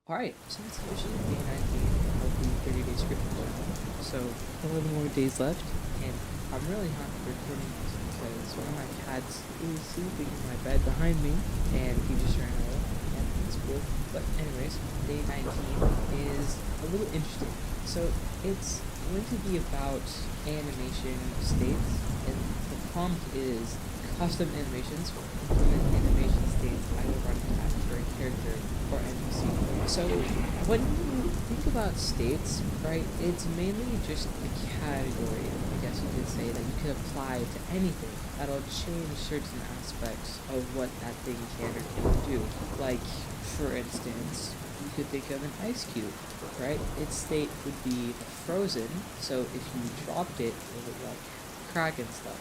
Alright, so it's officially day 19 of the 30-day script program. So 11 more days left, and I'm really happy recording this because one of my cats is sleeping in my bed behind me, and he just ran away, and it's cool. But anyways, day 19 is a little interesting. So it's going to be about animation states, and the prompt is custom animations, implement animation states either run at for a character or NPC. So when you think about states, right, it's mainly just a category, I guess you could say, that you could apply to anything that'll change certain aspects of what that thing can or can't do. Like, for instance, you could think of an ice cube, right? Its state would be frozen, so if you dropped it, it would like crack and stuff,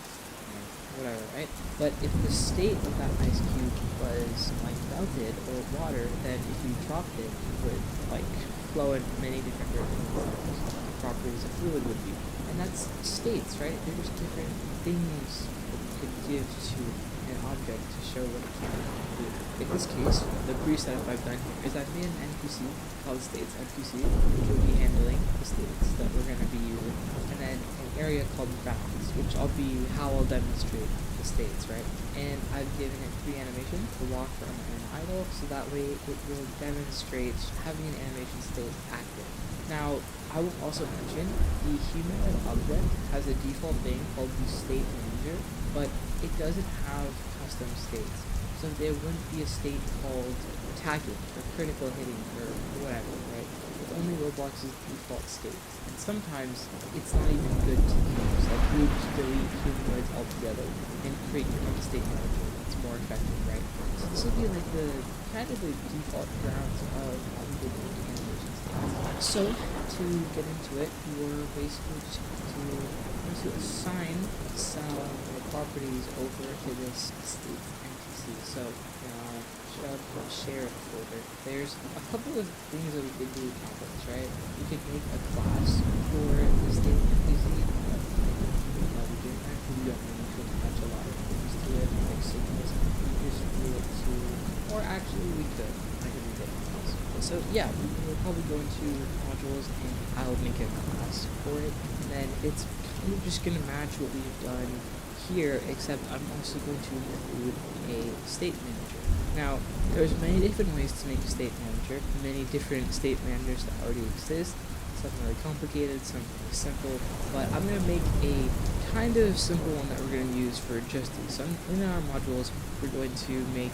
whatever, right? But if the state of that ice cube was like melted or water, then if you dropped it, it would like flow in many different directions, the properties a fluid would be. And that's states, right? They're just different things that you could give to an object to show what it can do. In this case, the brief setup I've done here is I've made an NPC called states NPC, which will be handling the states that we're going to be using, and then an area called bounds, which I'll be how I'll demonstrate the states, right? And I've given it 3 animations, the walk, run, and idle, so that way it will demonstrate having an animation state active. Now, I will also mention the humanoid object has a default thing called the state manager, but it doesn't have custom states. So there wouldn't be a state called attacking or critical hitting or whatever, right? It's only Roblox's default states. And sometimes it's not even good to use. Like you would just delete humanoids altogether and create your own state manager. It's more effective, right? So this will be like the kind of the default grounds of how we would make animations. So to get into it, we're basically just going to assign some properties over to this state NPC. So share folder. There's a couple of things that we could do with topics, right? We could make a class for the state NPC. While we're doing that, we don't need to attach a lot of things to it, like signals. We just do it to, or actually we could. I could do that. So yeah, we're probably going to modules, and I'll make a class for it, and then it's kind of just gonna match what we've done here, except I'm also going to include a state manager. Now, there's many different ways to make a state manager, many different state managers that already exist, some really complicated, some really simple, but I'm going to make a kind of simple one that we're going to use for just these. So in our modules, we're going to make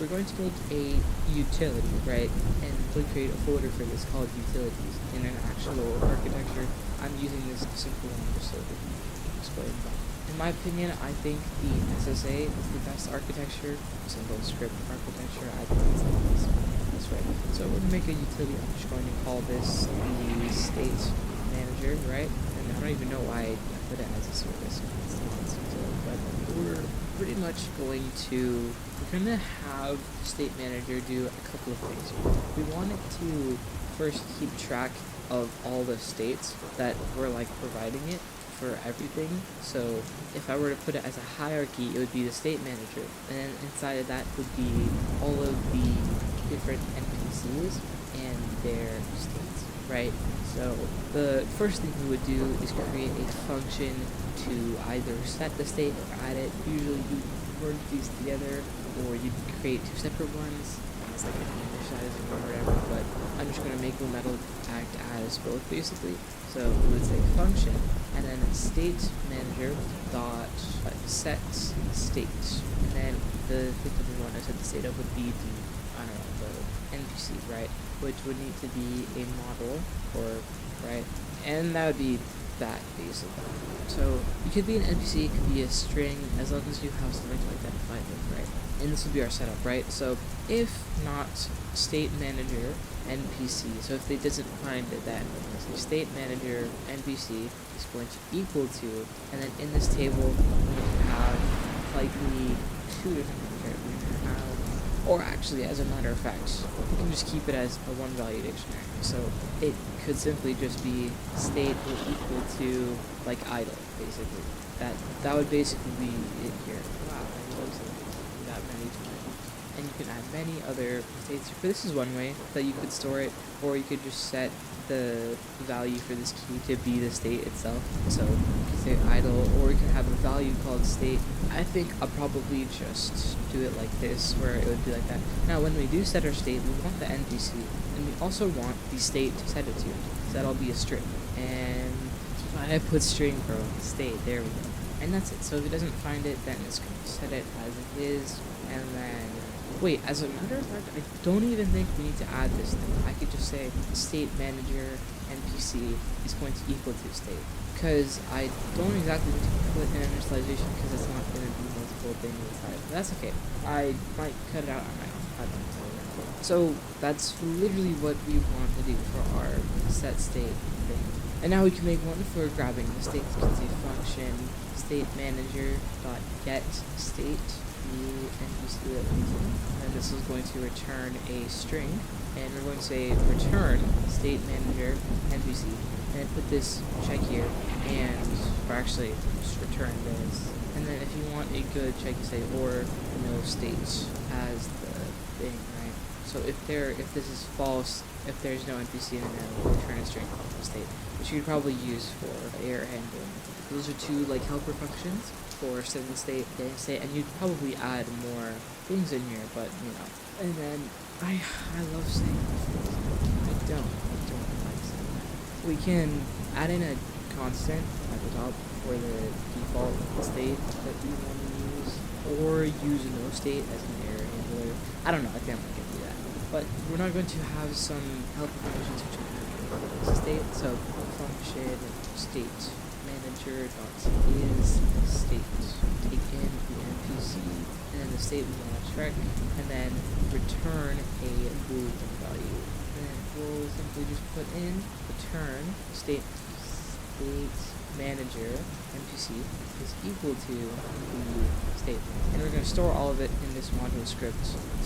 we're going to make a utility, right? And we'll create a folder for this called utilities. In an actual architecture, I'm using this simple one just so that we can explain that. In my opinion, I think the SSA is the best architecture, single script architecture. I think it's the best one. That's right. So we're going to make a utility. I'm just going to call this the state manager, right? And I don't even know why I put it as a service. It's not a utility, but we're pretty much going to have the state manager do a couple of things. We want it to first keep track of all the states that we're like providing it for everything. So if I were to put it as a hierarchy, it would be the state manager, and then inside of that would be all of the different NPCs and their states, right? So the first thing we would do is create a function to either set the state or add it. Usually you merge these together, or you can create 2 separate ones. It's like an initializing or whatever, but I'm just going to make one that'll act as both basically. So we would say function, and then state manager dot set state, and then the thing that we want to set the state of would be the NPC, right? Which would need to be a model, or right, and that would be that basically. So it could be an NPC, it could be a string, as long as you have something to identify it with, right? And this will be our setup, right? So if not state manager NPC, so if they doesn't find it, then so state manager NPC is going to equal to, and then in this table we're going to have likely 2 different things, right? We're going to have, or actually, as a matter of fact, we can just keep it as a 1-value dictionary. So it could simply just be state will equal to like idle, basically. That would basically be it here. Wow, I chose that many times. And you can add many other states. But this is one way that you could store it, or you could just set the value for this key to be the state itself. So you can say idle, or you can have a value called state. I think I'll probably just do it like this, where it would be like that. Now when we do set our state, we want the NPC, and we also want the state to set it to. So that'll be a string. And I put string for state, there we go. And that's it. So if it doesn't find it, then it's going to set it as it is, and then wait, as a matter of fact, I don't even think we need to add this thing. I could just say state manager NPC is going to equal to state, because I don't exactly need to put an initialization, because it's not going to be multiple things inside. But that's okay. I might cut it out on my own. I don't know. So that's literally what we want to do for our set state thing. And now we can make one for grabbing the state. So we can say function state manager dot get state new NPC that we do, and this is going to return a string, and we're going to say return state manager NPC, and put this check here, and or actually just return this. And then if you want a good check, you say or no state as the thing, right? So if this is false, if there's no NPC in there, we'll return a string called state, which you could probably use for error handling. Those are two like helper functions for setting state, getting state, and you'd probably add more things in here, but you know. And then I love saying things. I don't like saying that. We can add in a constant at the top for the default state that we want to use, or use no state as an error handler. I don't know, I think I'm not gonna do that. But we're not going to have some helper functions which are state, so function state manager dot is state, take in the NPC, and then the state we want to check, and then return a boolean value. And then we'll simply just put in return state manager NPC is equal to the state, and we're going to store all of it in this module script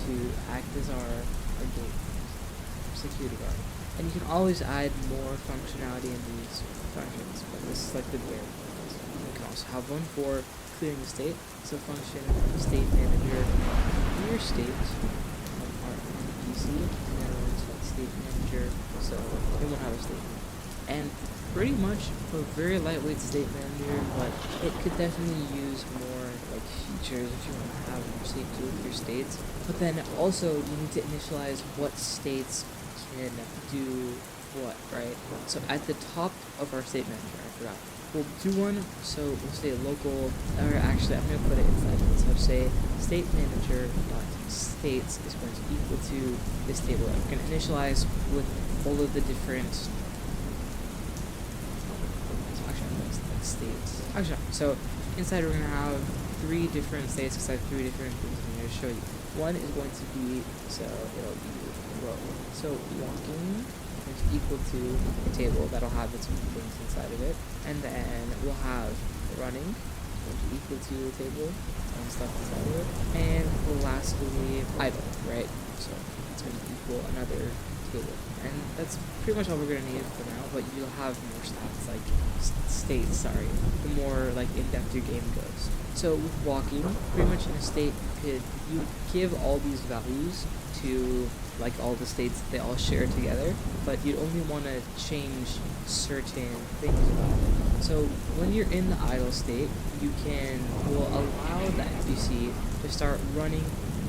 to act as our gate security guard. And you can always add more functionality in these functions, but this is like the bare bones. You can also have one for clearing the state. So function state manager clear state of our NPC, and then we'll set state manager, so it won't have a state. And pretty much a very lightweight state manager, but it could definitely use more like features if you want to have more safety with your states. But then also you need to initialize what states can do what, right? So at the top of our state manager, I forgot, we'll do one, so we'll say local, or actually I'm going to put it inside it. So say state manager dot states is going to equal to this table. I'm going to initialize with all of the different states. Actually, so inside we're going to have 3 different states, because I have 3 different things I'm going to show you. One is going to be, so it'll be row. So walking is equal to a table that'll have its own things inside of it, and then we'll have running, which is equal to a table and stuff inside of it, and lastly idle, right? So it's going to equal another table, and that's pretty much all we're going to need for now. But you'll have more stats like states, the more like in-depth your game goes. So with walking, pretty much in a state, you give all these values to like all the states that they all share together, but you'd only want to change certain things about it. So when you're in the idle state, will allow the NPC to start running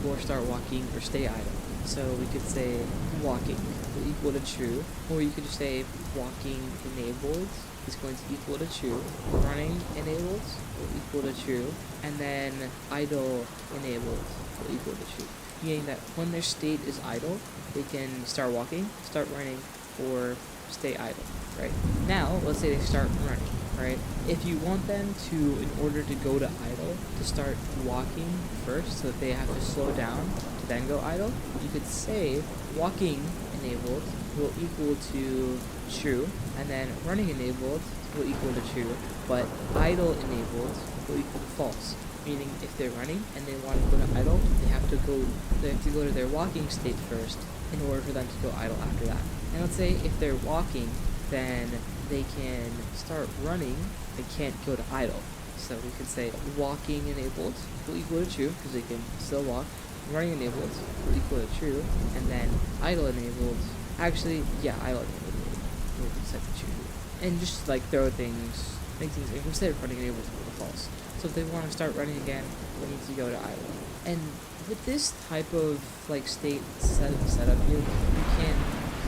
or start walking or stay idle. So we could say walking will equal to true, or you could just say walking enabled is going to equal to true, running enabled will equal to true, and then idle enabled will equal to true. Meaning that when their state is idle, they can start walking, start running, or stay idle, right? Now, let's say they start running, right? If you want them to, in order to go to idle, to start walking first, so that they have to slow down to then go idle, you could say walking enabled will equal to true, and then running enabled will equal to true, but idle enabled will equal to false. Meaning if they're running and they want to go to idle, they have to go to their walking state first in order for them to go idle after that. And let's say if they're walking, then they can start running, they can't go to idle. So we could say walking enabled will equal to true, because they can still walk. running enabled will equal to true, and then idle enabled, actually, yeah, idle enabled will be set to true. And just like throw things, make things, instead of running enabled to false. So if they want to start running again, they need to go to idle. And with this type of like state setup here, you can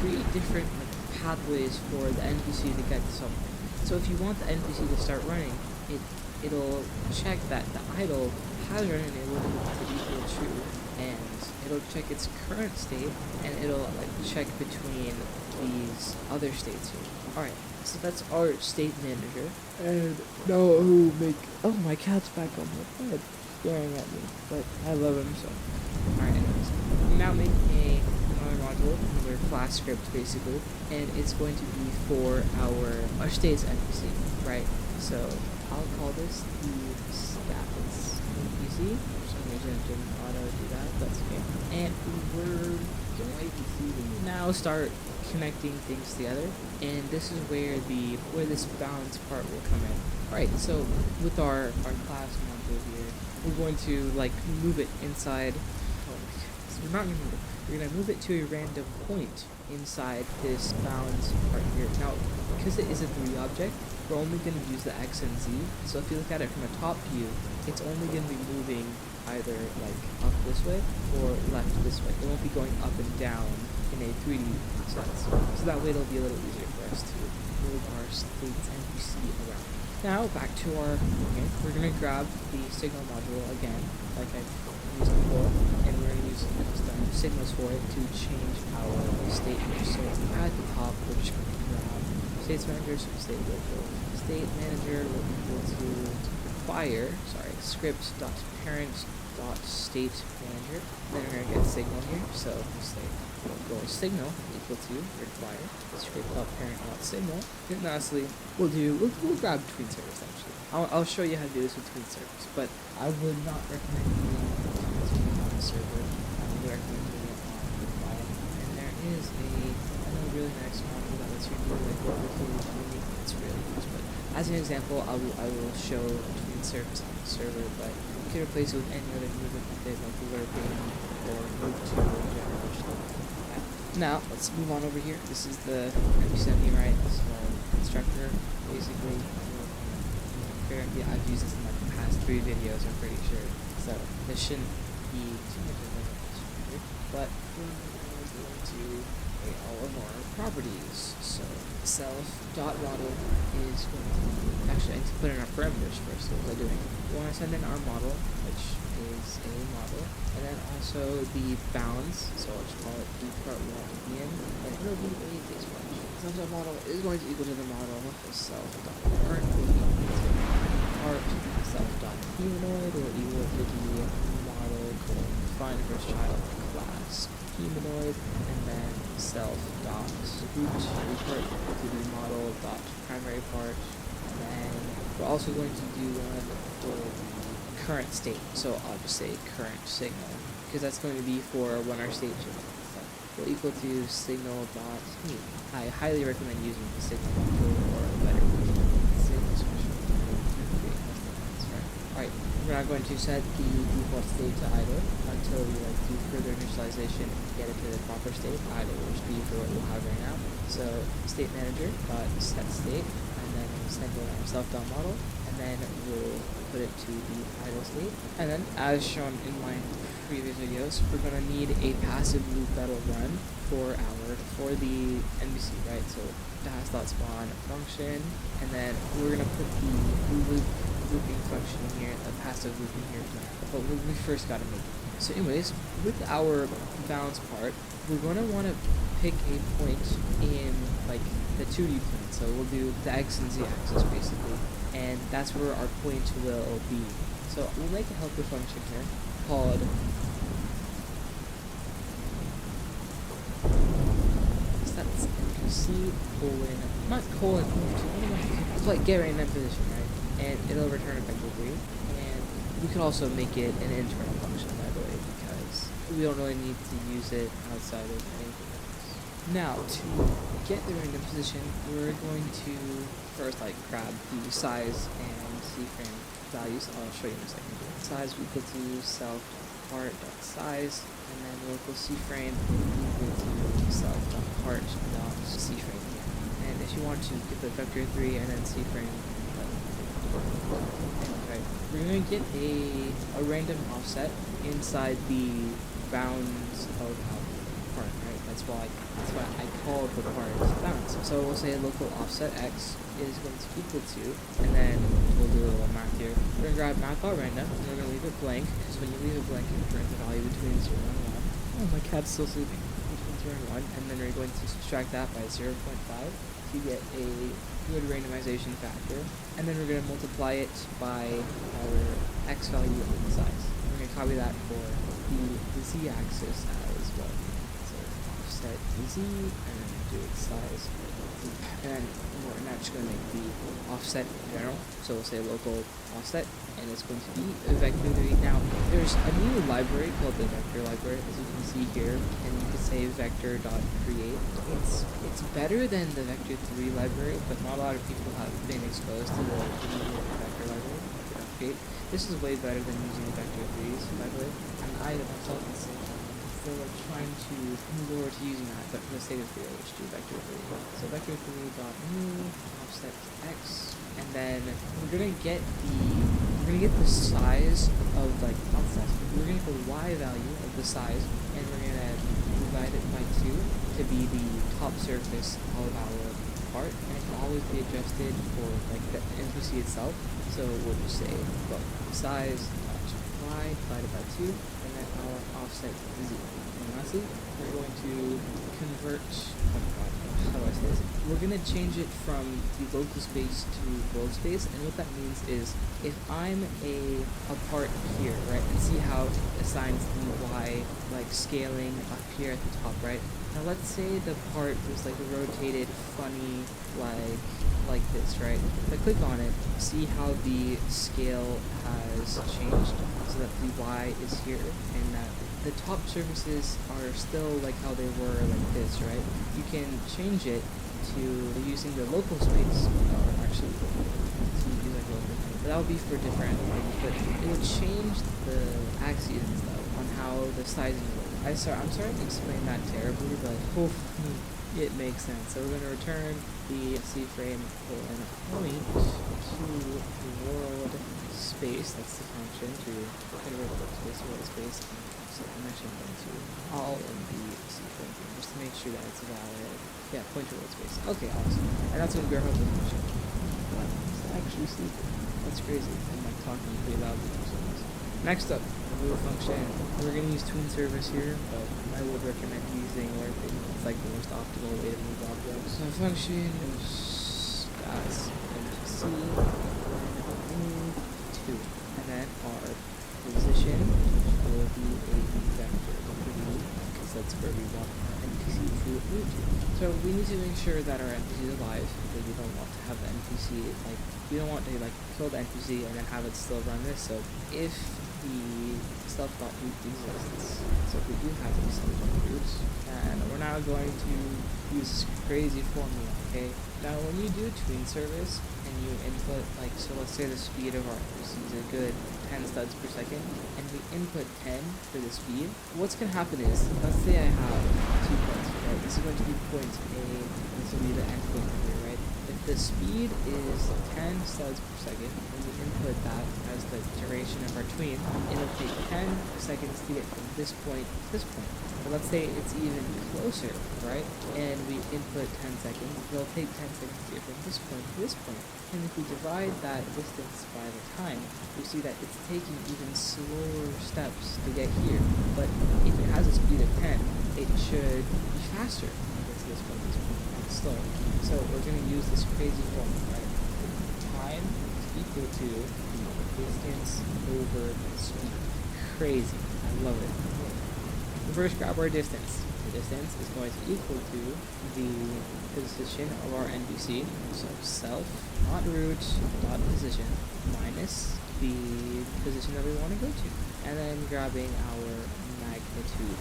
create different like, pathways for the NPC to get to something. So if you want the NPC to start running, it'll check that the idle has run enabled to equal true, and it'll check its current state, and it'll like check between these other states here. Alright, so that's our state manager. And now who make oh my cat's back on my bed staring at me, but I love him so. Alright, anyways. I'm now making another module, another class script basically, and it's going to be for our state's NPC, right? So I'll call this the stats NPC. For some reason it didn't auto do that, that's okay. And we're going to now start connecting things together, and this is where this balance part will come in. Alright, so with our class module here, we're going to like move it inside. So we're not gonna move it. We're gonna move it to a random point inside this bounds part here. Now, because it is a 3 object, we're only gonna use the X and Z. So if you look at it from a top view, it's only gonna be moving either like up this way or left this way. It won't be going up and down in a 3D sense. So that way it'll be a little easier for us to move our states NPC around. Now back to our, okay, we're going to grab the signal module again, like I used before, and we're going to use custom signals for it to change our state here. So at the top, we're just going to grab states manager, so state local. State manager will equal to require, script.parent.state manager. Then we're going to get signal here, so say go signal equal to require script.parent.signal. And lastly, we'll grab tween servers actually. I'll show you how to do this with tween servers, but I would not recommend doing it on a server. I would recommend doing it on the client. And there is another really nice module that lets you do like work. It's really nice, but as an example, I will show tween servers on the server, but you can replace it with any other movement method like warping or move to generation. Now, let's move on over here. This is the NPC right? So, constructor, basically. Apparently, I've used this in like the past 3 videos, I'm pretty sure. So, this shouldn't be too much of a constructor, but we're going to create all of our properties. So, self.model is going to be, actually, I need to put in our parameters first. So, what was I doing? We want to send in our model, which is a model, and then also the bounds, so I'll just call it the part 1 again, and it'll be a base function. Self.model is going to equal to the model self.parent will equal to part self.humanoid will equal to the model find first child class humanoid, and then self.root report to the model primary part, and then we're also going to do one for current state, so I'll just say current signal, because that's going to be for when our state changes. So will equal to signal.new. I highly recommend using the signal module or a better version of the signal special. Alright, we're not going to set the default state to idle until we like do further initialization and get it to the proper state. Idle will just be for what we'll have right now. So state manager set state, and then send in our self.model, and then we'll put it to the idle state. And then, as shown in my previous videos, we're going to need a passive loop that'll run for the NPC, right? So pass.spawn function, and then we're going to put the looping function here, the passive looping here, but we first got to make it. So anyways, with our bounds part, we're going to want to pick a point in like the 2D plane. So we'll do the X and Z axis basically, and that's where our point will be. So we'll make a helper function here called stats NPC not colon, it's like get right in that position, right? And it'll return effectively. And we could also make it an internal function, by the way, because we don't really need to use it outside of anything else. Now, to get the random position, we're going to first grab the size and keyframe values. I'll show you in a second. Size equal to self part dot size, and then local C-frame equal to self dot part dot C-frame. And if you want to get the vector 3 and then C-frame, right, we're going to get a random offset inside the bounds of our part, right? That's why I called the part bounds. So we'll say local offset x is going to equal to, and then we'll do a little math here. We're going to grab math.random, and we're going to leave it blank, because when you leave it blank, it returns a value between 0 and 1. Oh, my cat's still sleeping. Between 0 and 1, and then we're going to subtract that by 0.5 to get a good randomization factor, and then we're going to multiply it by our x value on the size. We're going to copy that for the z-axis as well. So offset z, and then do its size, and then we're not just going to make the offset in general, so we'll say local offset, and it's going to be a vector 3. Now, there's a new library called the vector library, as you can see here, and you can say vector.create. It's better than the vector 3 library, but not a lot of people have been exposed to the vector library, vector.create. This is way better than using vector 3's library, and I myself am still trying to move over to using that, but for the sake of the video, let's do vector 3. So vector 3.new offset x, and then we're gonna get the size of, like, not the size, we're gonna get the y value of the size, and we're gonna divide it by 2 to be the top surface of our part, and it can always be adjusted for, like, the NPC itself. So we'll just say, well, size y divided by 2, and then our offset z. And lastly, we're going to convert, how do I say this? We're going to change it from the local space to world space, and what that means is, if I'm a part here, right, and see how it assigns the y, like, scaling up here at the top, right? Now let's say the part was, like, rotated funny, like this, right? If I click on it, see how the scale has changed, so that the y is here, and that the top surfaces are still like how they were, like this, right? You can change it to using the local space, or actually, to use like local, but that would be for different things, but it would change the axes and stuff on how the sizing works. I'm sorry to explain that terribly, but hopefully it makes sense. So we're going to return the C-frame colon point to the world space. That's the function to convert world space. So I'm actually going to all in the C-frame just to make sure that it's valid. Yeah, point to world space. Okay, awesome. And that's going to be our hopeful function. It's actually sleeping. That's crazy. I'm like talking pretty loudly. Next up, remove function. We're going to use tween service here, but I would recommend using Lerping. It's like the most optimal way to move objects. So function is stats NPC remove 2, and then our position will be a vector because that's where we want our NPC to move to. So we need to make sure that our NPC is alive, because we don't want to have the NPC, like, we don't want to, like, kill the NPC and then have it still run this. So if the self.root exists, so if we do have the self.root, and we're now going to use this crazy formula, okay? Now when you do tween service and you input, like, so let's say the speed of our NPC is a good 10 studs per second, and we input 10 for the speed, what's going to happen is, let's say I have 2 points, right? This is going to be point A, this will be the end point here, right? If the speed is 10 studs per second, and we input that as the duration of our tween, it'll take 10 seconds to get from this point to this point. But let's say it's even closer, right? And we input 10 seconds, it'll take 10 seconds to get from this point to this point. And if we divide that distance by the time, we see that it's taking even slower steps to get here. But if it has a speed of 10, it should be faster to get to this point, and slower. So we're going to use this crazy formula, right? Time is equal to the distance over speed. Crazy. I love it. We first grab our distance. The distance is going to equal to the position of our NPC. So self, not root, dot position, minus the position that we want to go to. And then grabbing our magnitude,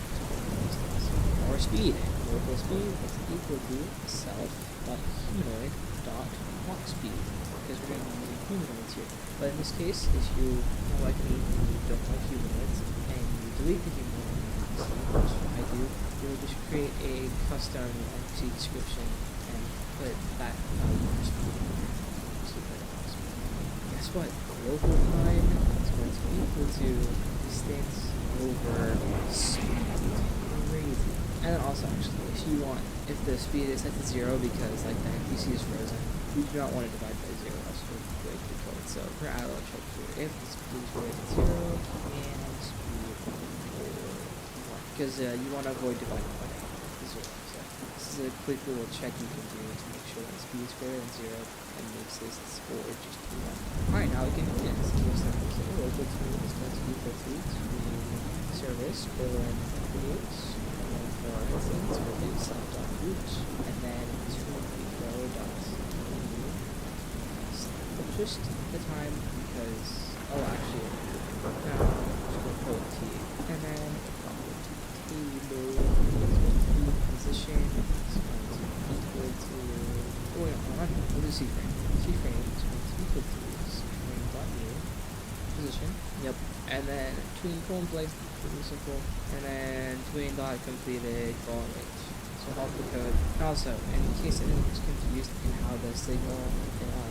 our speed. Local speed is equal to self.humanoid dot walk speed, because we're going to be using humanoids here. But in this case, if you are like me and you don't like humanoids, and you delete the human NPC, which I do, you'll just create a custom NPC description and put that value for speed in there. Guess what? Local time is going to be equal to distance over speed. Crazy. And then also, actually, if the speed is set to 0 because like the NPC is frozen, we do not want to divide by 0, else we'll break the code. So for idle check here, if the speed is greater than 0 and speed over 1, because you want to avoid dividing by 0. So this is a quick little check you can do to make sure that the speed is greater than 0 and makes this score just 1. Alright, now we can do this. We'll start with local 2 is going to be equal to service creates. For our instance, we'll do self.root and then just the time because actually just go code T and then table is going to be position is going to be equal to we'll do C-frame. C-frame is going to be equal to C-frame.new position. Yep. And then tween colon place, pretty simple. And then tween dot completed colon wait. So all the code. And also, in case anyone was confused in how the signal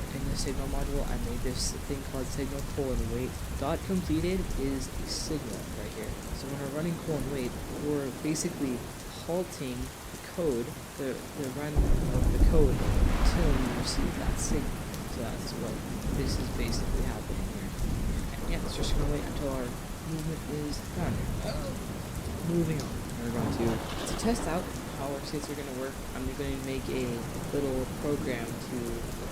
in the signal module, I made this thing called signal colon wait. Dot completed is a signal right here. So when we're running colon wait, we're basically halting the code, the run of the code until we receive that signal. So that's what this is basically happening here. And yeah, it's just gonna wait until our movement is done. Moving on. We're going to test out how our states are going to work. I'm going to make a little program to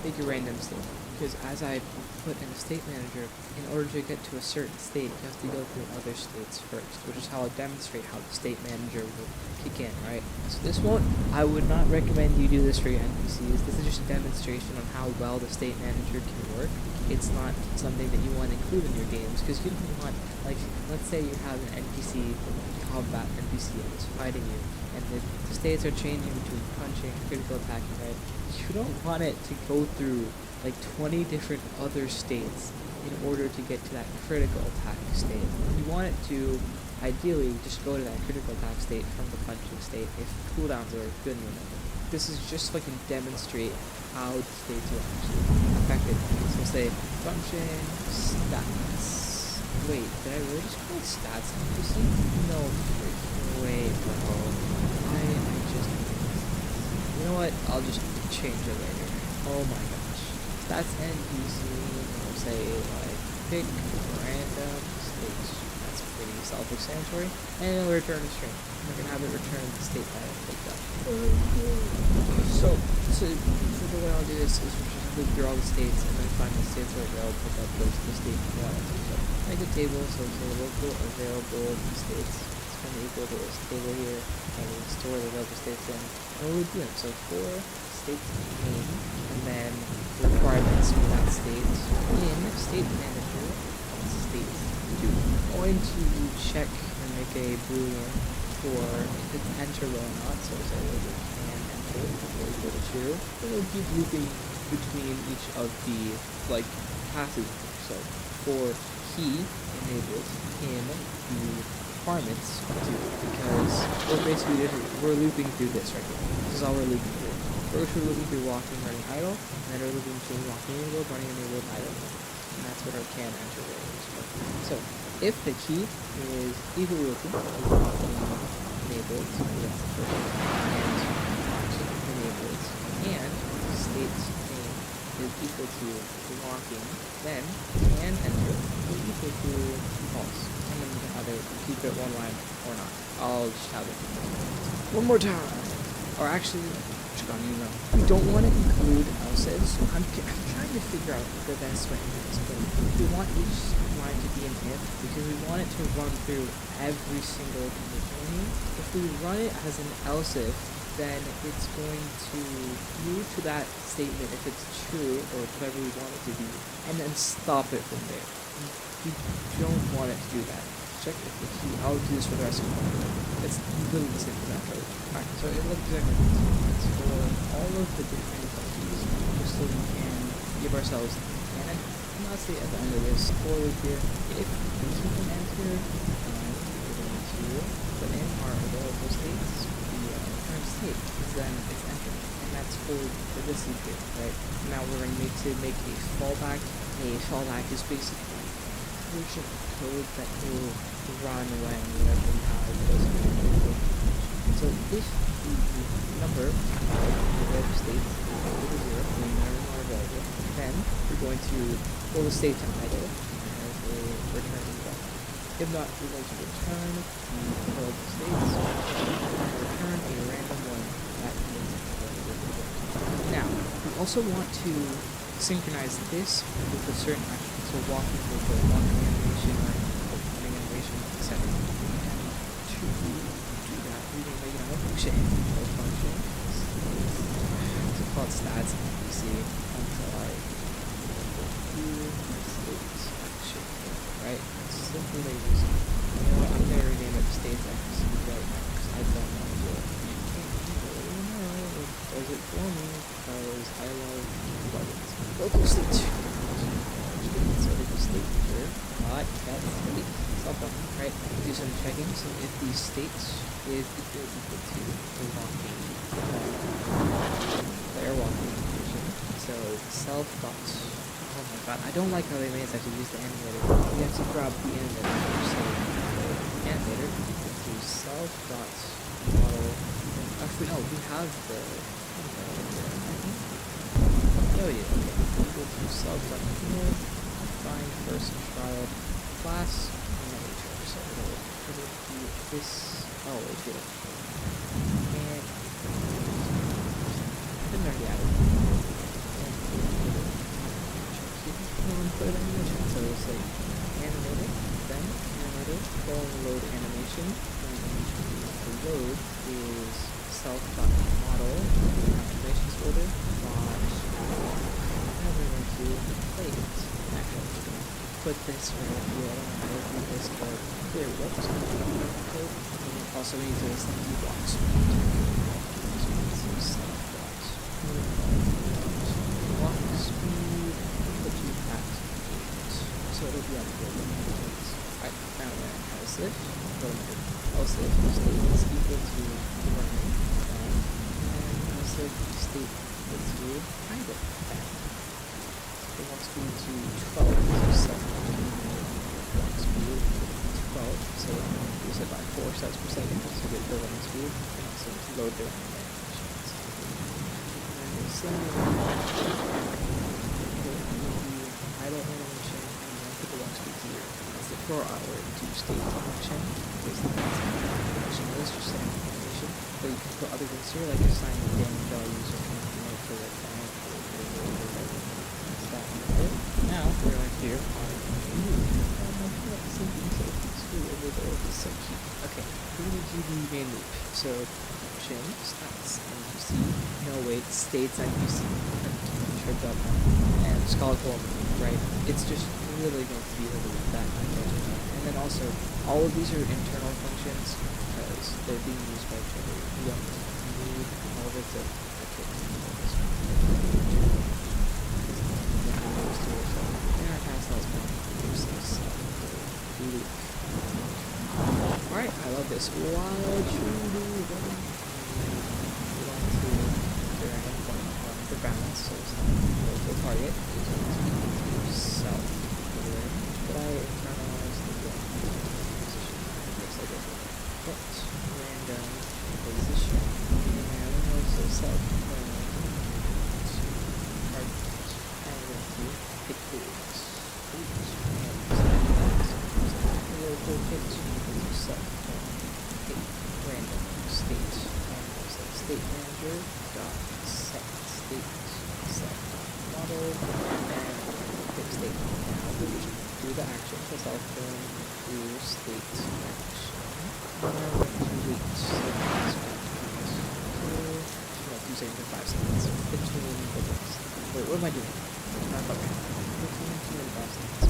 make a random state. Because as I put in a state manager, in order to get to a certain state, you have to go through other states first, which is how I'll demonstrate how the state manager will kick in, right? So this won't, I would not recommend you do this for your NPCs. This is just a demonstration on how well the state manager can work. It's not something that you want to include in your games, because you don't want, like, let's say you have an NPC, combat NPC that's fighting you, and the states are changing between punching, critical attacking, right? You don't want it to go through like 20 different other states in order to get to that critical attack state. You want it to ideally just go to that critical attack state from the punching state if cooldowns are good enough. This is just so I can demonstrate how the states are actually affected. So say punching, stats. Wait, did I really just call it stats NPC? No, wait, bro. I just, you know what? I'll just change it later. Oh my gosh. Stats NPC, we'll say like pick random states. That's pretty self-explanatory. And it'll return a string. We're gonna have it return the state that I picked up. So the way I'll do this is we're just loop through all the states and then find the states that are available that goes to the state we want to. So make a table, so it's a local available states. It's going to equal to this table here, and we store the available states in. And we'll loop them. So for state name, and then the requirements for that state in state manager state 2. I'm going to check and make a boolean for if it's enter or not. So say we can enter equal to true. And we'll keep looping between each of the like passes. So for key enabled in the requirements because we're looping through this right here. This is all we're looping through. First we're looping through walking, running, idle, and then we're looping through walking enabled, running enabled, idle. And that's what our can enter is for. So if the key is equally open to walking enabled, so that's the first one, and enabled, and state name is equal to walking, then can enter is equal to false. And then you can either keep it one line or not. I'll just have it one more time. Or actually, we don't want to include else's. I'm trying to figure out the best way to do this, but we want each line to be an if because we want it to run through every single condition. If we run it as an else if, then it's going to move to that statement if it's true or whatever we want it to be, and then stop it from there. We don't want it to do that. Check if the key. I'll do this for the rest of the code. It's literally the same for that code. Alright, so it looks exactly like this. It's for all of the different keys, just so we can give ourselves an and lastly at the end of this for loop here, if we keep an enter, in our available states, the current state is then it's entered, and that's for this loop here, right? Now we're going to need to make a fallback. A fallback is basically a version of code that will run when whatever we have doesn't have. So if the number of the states is equal to 0, meaning none of them are available, then we're going to pull the state to idle as a return event. If not, we're going to return the available states and return a random one that is available. Now, we also want to synchronize this with a certain action. So walking with the walking animation or running animation, etc. And to do that, we're going to make another function. Another function is called stats NPC until I do states action. Right? Simply labels. You know what? I'm going to rename it states NPC right now because I don't want to do it. It does it for me because I love plugins. Local state. So the state here, not that state. Something, right? Do some checking. So if the state is equal to the walking, player walking condition. So self dot. Oh my god, I don't like how they made us have to use the animator. We have to grab the animator. So animator to self dot model. Actually, no, we have the. Oh yeah, okay. Equal to self dot find first child class nature. So it'll do this. Oh, it did it. And didn't already add it. And put animation. So it's like animated, then animated, load animation. And the load is self.model animations folder. Now we're going to play it. Actually, we're going to put this right here. I don't know if this code clear looks. Code. Also, we need to select the blocks. Select blocks. Block speed. Put you at 8. So it'll be on the Alright, now we're going to else if. Else if the state is equal to running. And else if the state equal to idle. It wants speed to 12, so block speed to 12, so increase it by 4 steps per second to get the running speed, and also to load the running animations. And the same idle animation, and then put the block speed to 0. That's the for our do state function, because the function is just an animation, but you can put other things here, like assigning damage values or anything like for the client. Now we're going to do our so cute. Okay, we're going to do the main loop. So function stats NPC. No wait, states NPC. Tripped up. And just call it global, right? It's just really going to be the loop that I'm going to do. And then also, all of these are internal functions because they're being used by each other. We don't need all of it to Alright, I love this. Wild shooter. We want to do an endpoint for balance, so it's not the target. It's self. But I internalize the position. Yes, I did. Put random position. And also self. Target. And we're going to pick foods. Local pitch self random state state manager dot set state self model and pick state. Now we just do the action for self going to state action. Now we're going to wait. Using for 5 seconds between the books. Wait, what am I doing? Okay. Between 5 seconds.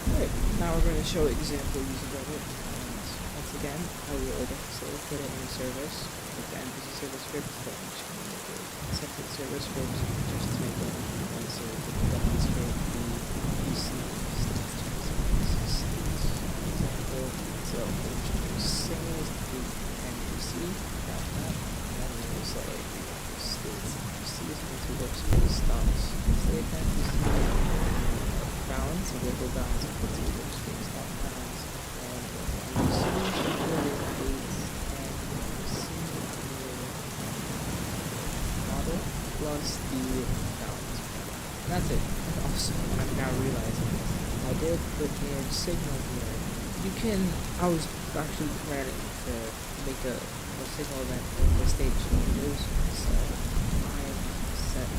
Alright, now we're going to show example using Roblox. And once again, I will so put it in the service with the NPC service script, but I'm just going to make a separate service script just to make it one server to demonstrate the PC example. So same as the NPC, got that. And then there's like states. NPC is multi workspace dots. State NPC balance, local balance, multi workspace dot balance, and model plus the balance. That's it. And also, I'm now realizing this. I did put in signal here. You can, I was actually planning to make a signal event when the state changes, so I set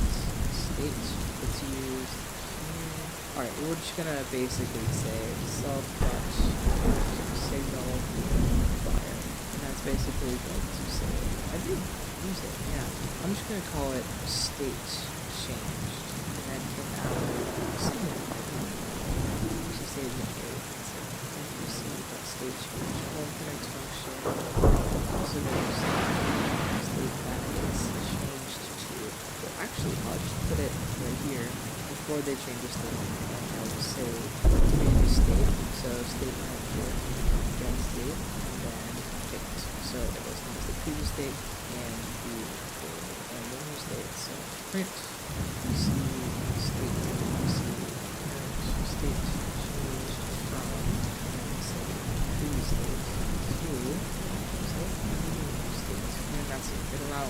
state that's used here. Alright, we're just gonna basically say self.signal fire, and that's basically going to say, I did use it, yeah. I'm just gonna call it state changed, and then from now, signal state change, all connect function, also knows state that is changed to, well actually I'll just put it right here, before they change the state, and I will say previous state, so state manager, again state, and then picked, so it was the previous state and the new state, so print, see state, see current state changed from, and that's it. It'll now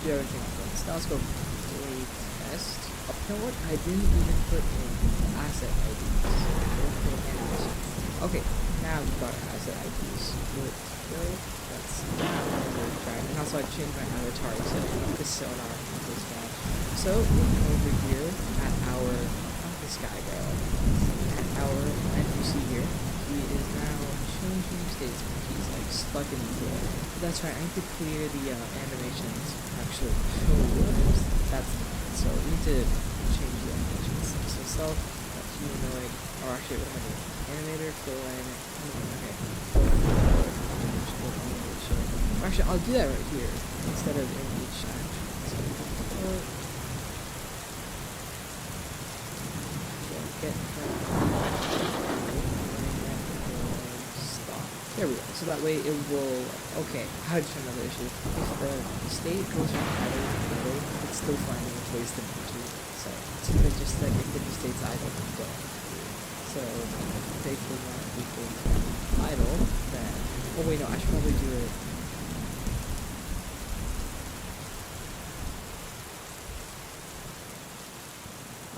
do everything at once. Now let's go play test. Oh, you know what? I didn't even put in asset IDs. Okay, now we've got our asset IDs. Good. That's right. And also I changed my avatar so this is on our this guy. So looking over here at our this guy at our NPC here, he is now changing states because he's like stuck in the floor. That's right, I need to clear the animations actually. That's so we need to change the animations. So self humanoid, or actually what am I doing? Animator colon okay. Actually I'll do that right here instead of in each action. So get there we go. So that way it will. Okay, I had another issue. If the state goes from idle to idle, it's still finding a place to move to. So it's just like if the state's idle, then go. So if the state does not equal idle, then oh wait no, I should probably do it.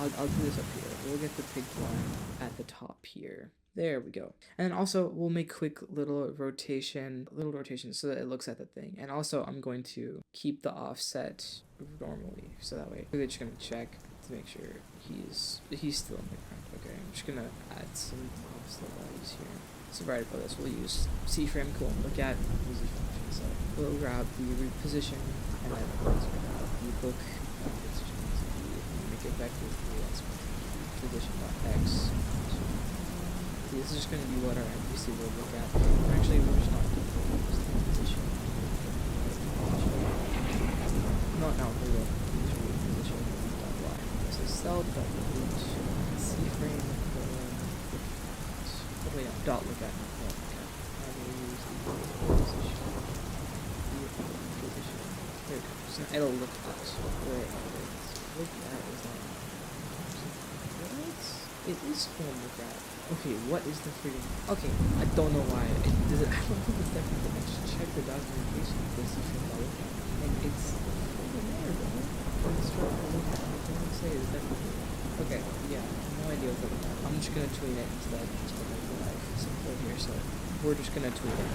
I'll do this up here. We'll get the picked one at the top here. There we go. And then also we'll make quick little rotation so that it looks at the thing. And also I'm going to keep the offset normally so that way we're just gonna check to make sure he's still in the ground. Okay, I'm just gonna add some offset values here. So right above this we'll use C-frame, cool. Look at the Z function. So we'll grab the reposition and then we'll grab the book position. Make it vector position.x. This is just going to be what our NPC will look at. Actually, we're just not doing position. No, we will. Position.y. So self.root C-frame. Oh wait, no, dot look at. And we'll use the position. There it goes. So it'll look at where it is. Look at is that. It is going to look at. Okay, what is the freaking. Okay, I don't know why. I don't know if it's definitely. I just checked the documentation of this and it's over there, bro. It's trying to look at. I don't say it's definitely. Okay, yeah, no idea what that is. I'm just going to tweet it instead. Just to make life simple here. So we're just going to tweet it.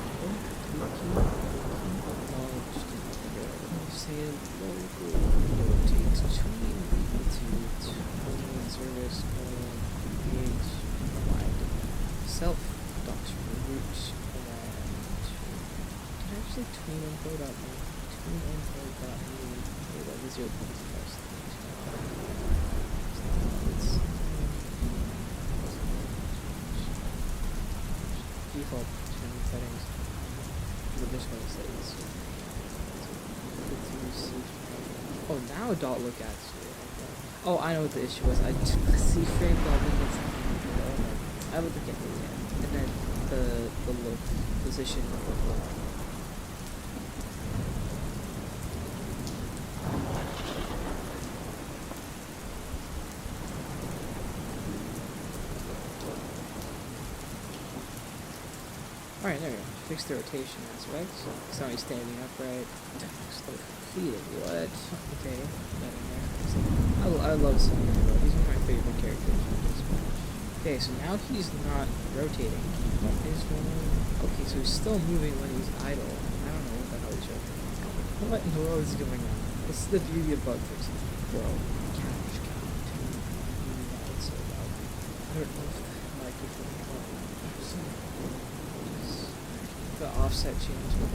Say local rotate tweet to service page provide self docs root and did I actually tween info.me that is 0.5 default settings. I'm just going to say this. Oh, now dot look at. Oh, I know what the issue was. I took the C-frame dot look at. I would look at it, and then the look, position of the block. Alright, there we go. Fix the rotation aspect. So now he's standing upright. Still completed. What? Okay. That in there. I love Sonic, though. He's one of my favorite characters in this match. Okay, so now he's not rotating. What is going on? Okay, so he's still moving when he's idle. I don't know what the hell he's doing. What in the world is going on? This is the beauty of bug fixing. Bro, couch, so loud. I don't know if the microphone the offset change +2.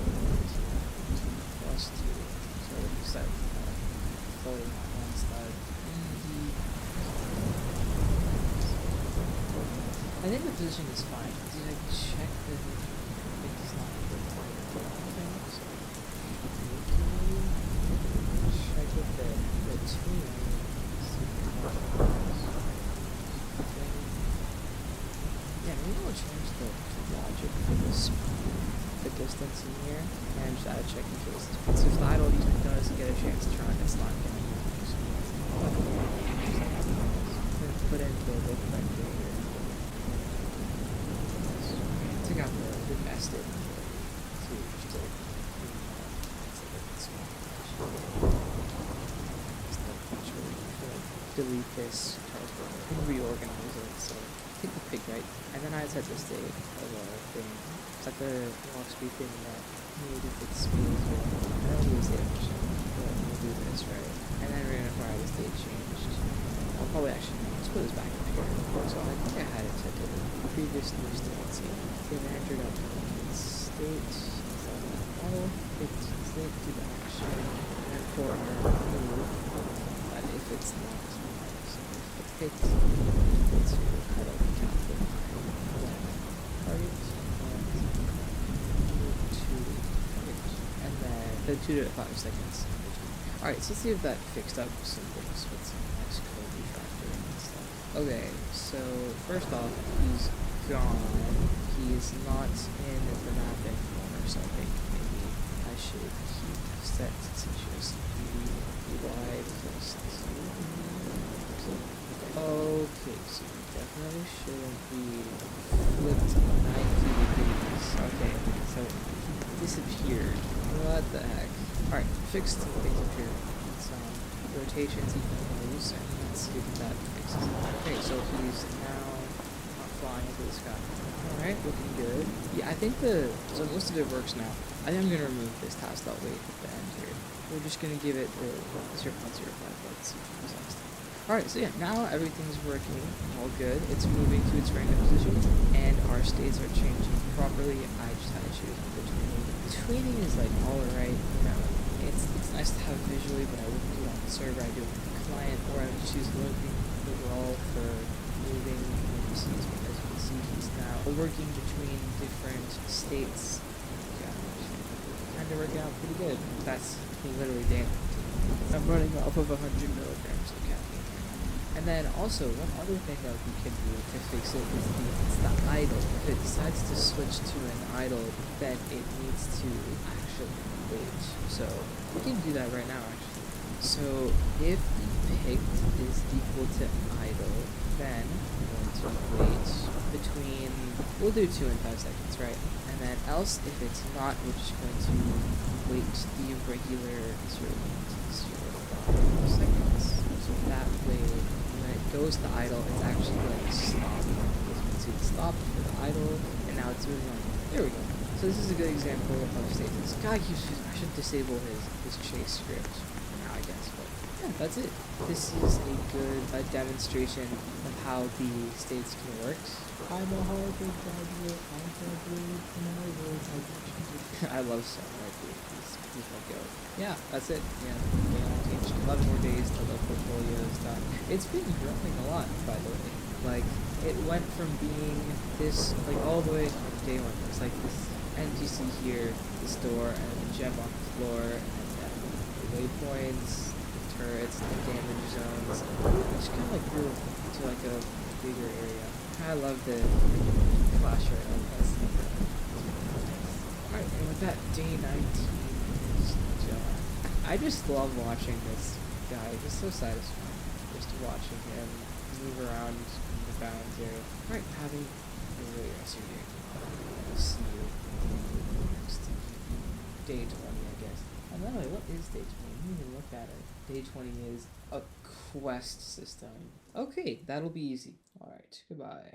So you set floating on one side. I think the position is fine. Did I check that it does not have the thing? So check with the tuning. Yeah, maybe we'll change the logic for this. The distance in here, and just add a check in case. So if the idle user does get a chance to try, it's not going to use. Put in the look vector here. Take out the nested to still delete this and reorganize it. So take the pig right, and then I set the state of a thing. It's like the walk speed thing that maybe if it's speed as well. I don't use the option, but we'll do this right. And then we're gonna fire the state changed. I'll probably actually let's put this back in here. So I think I had it set to the previous new state. Let's see. Okay, then entered up state, model, pick state to the action, and for our move. And if it's not, so if it's picked, it's to cut off the count for target. The 2 to 5 seconds. Alright, so let's see if that fixed up some things with some nice code refactoring and stuff. Okay, so first off, he's gone. He's not in the map anymore, so I think maybe I should keep set to just be wide. Okay, so we definitely shouldn't be flipped 90 degrees. Okay, so he disappeared. What the heck? Alright, fixed things up here. Some rotations even moves, and let's see if that fixes it. Okay, so he's now not flying into the sky. Alright, looking good. Yeah, I think so most of it works now. I think I'm going to remove this task dot weight at the end here. We're just going to give it the 0.05. Let's see if it was last time. Alright, so yeah, now everything's working all good. It's moving to its random position, and our states are changing properly. I just had to choose between. Tweeting is like alright, you know, it's nice to have visually, but I wouldn't do it on the server. I do it on the client, or I would just use looping overall for moving NPCs, because you can see he's now working between different states. Yeah, kind of working out pretty good. That's literally damn. I'm running off of 100 milligrams of caffeine. And then also, one other thing that we can do to fix it is it's the idle. If it decides to switch to an idle, then it needs to actually wait. So we can do that right now, actually. So if picked is equal to idle, then we're going to wait between, we'll do 2 and 5 seconds, right? And then else, if it's not, we're just going to wait the regular 0.05 seconds. So that way, when it goes to idle, it's actually going to stop. Because we can see it stopped for the idle, and now it's moving on. There we go. So this is a good example of states. This guy keeps using, I should disable his chase script for now, I guess. But yeah, that's it. This is a good demonstration of how the states can work. I'm a Harvard graduate. I graduated from Harvard. I love so much. He's my goat. Yeah, that's it. Yeah, we all changed 11 more days till the portfolio is done. It's been growing a lot, by the way. Like, it went from being this, like, all the way from day one. It's like this NPC here, this door, and the gem on the floor, and then the waypoints, the turrets, the damage zones. It just kind of like grew to like a bigger area. I love the flashlight on this. Alright, and with that, day 19 is done. I just love watching this guy. It's so satisfying just watching him move around in the bounds area. Alright, having a really nice day. See you next day 20, I guess. And by the way, what is day 20? I didn't even look at it. Day 20 is a quest system. Okay, that'll be easy. Alright, goodbye.